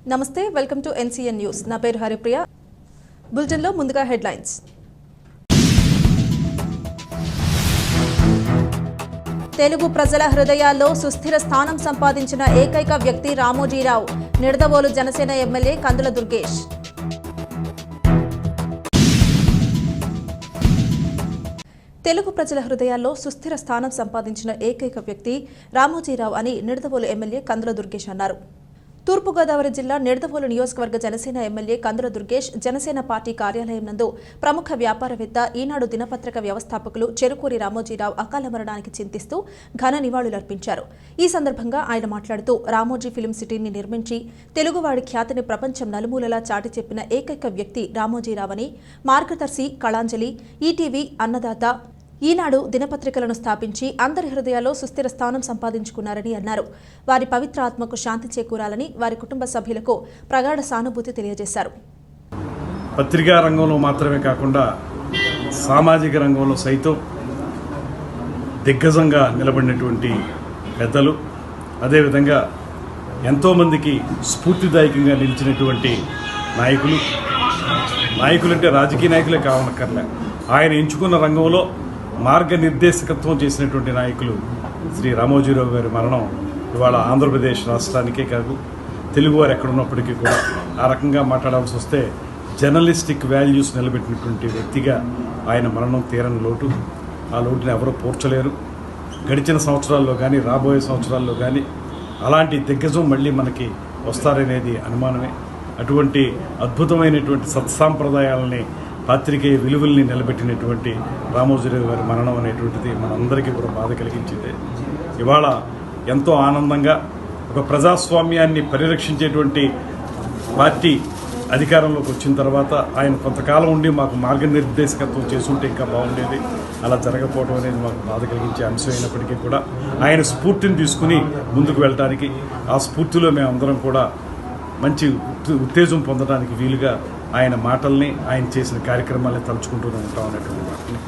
నమస్తే, welcome to NCN news. నా పేరు హరిప్రియ. బులెటిన్లో ముందుగా హెడ్లైన్స్. తెలుగు ప్రజల హృదయాల్లో సుస్థిర స్థానం సంపాదించిన ఏకైక వ్యక్తి రామోజీరావు. నిడదవోలు జనసేన ఎమ్మెల్యే కందుల దుర్గేష్. తెలుగు ప్రజల హృదయాల్లో సుస్థిర స్థానం సంపాదించిన ఏకైక వ్యక్తి రామోజీరావు అని నిడదవోలు ఎమ్మెల్యే కందుల దుర్గేష్ అన్నారు. తూర్పుగోదావరి జిల్లా నిడదవోలు నియోజకవర్గ జనసేన ఎమ్మెల్యే కందుల దుర్గేష్ జనసేన పార్టీ కార్యాలయం నందు ప్రముఖ వ్యాపారవేత్త, ఈనాడు దినపత్రిక వ్యవస్థాపకులు చెరుకూరి రామోజీరావు అకాల మరణానికి చింతిస్తూ ఘన నివాళులర్పించారు. ఈ సందర్భంగా ఆయన మాట్లాడుతూ రామోజీ ఫిల్మ్ సిటీని నిర్మించి తెలుగువాడి ఖ్యాతిని ప్రపంచం నలుమూలలా చాటి చెప్పిన ఏకైక వ్యక్తి రామోజీరావని, మార్గదర్శి, కళాంజలి, ఈటీవీ, అన్నదాత, ఈనాడు దినపత్రికలను స్థాపించి అందరి హృదయాల్లో సుస్థిర స్థానం సంపాదించుకున్నారని అన్నారు. వారి పవిత్ర ఆత్మకు శాంతి చేకూరాలని వారి కుటుంబ సభ్యులకు ప్రగాఢ సానుభూతి తెలియజేశారు. పత్రికా రంగంలో మాత్రమే కాకుండా సామాజిక రంగంలో సైతం దిగ్గజంగా నిలబడినటువంటి పెద్దలు, అదేవిధంగా ఎంతోమందికి స్ఫూర్తిదాయకంగా నిలిచినటువంటి నాయకులంటే రాజకీయ నాయకులే కావనక్కర్లే, ఆయన ఎంచుకున్న రంగంలో మార్గనిర్దేశకత్వం చేసినటువంటి నాయకులు శ్రీ రామోజీరావు గారి మరణం ఇవాళ ఆంధ్రప్రదేశ్ రాష్ట్రానికే కాదు, తెలుగువారు ఎక్కడున్నప్పటికీ కూడా ఆ రకంగా మాట్లాడాల్సి వస్తే జర్నలిస్టిక్ వాల్యూస్ నిలబెట్టినటువంటి వ్యక్తిగా ఆయన మరణం తీరని లోటు. ఆ లోటుని ఎవరూ పూడ్చలేరు. గడిచిన సంవత్సరాల్లో కానీ రాబోయే సంవత్సరాల్లో కానీ అలాంటి దిగ్గజం మళ్ళీ మనకి వస్తారనేది అనుమానమే. అటువంటి అద్భుతమైనటువంటి సత్సాంప్రదాయాలని, పాత్రికేయ విలువల్ని నిలబెట్టినటువంటి రామోజీరావు గారి మరణం అనేటువంటిది మనందరికీ కూడా బాధ కలిగించింది. ఇవాళ ఎంతో ఆనందంగా ఒక ప్రజాస్వామ్యాన్ని పరిరక్షించేటువంటి పార్టీ అధికారంలోకి వచ్చిన తర్వాత ఆయన కొంతకాలం ఉండి మాకు మార్గనిర్దేశకత్వం చేసుంటే ఇంకా బాగుండేది. అలా జరగకపోవడం అనేది మాకు బాధ కలిగించే అంశం అయినప్పటికీ కూడా ఆయన స్ఫూర్తిని తీసుకుని ముందుకు వెళ్ళడానికి, ఆ స్ఫూర్తిలో మేమందరం కూడా మంచి ఉత్తేజం పొందడానికి వీలుగా ఆయన మాటల్ని, ఆయన చేసిన కార్యక్రమాలని తలుచుకుంటూనే ఉంటాం అనేటువంటి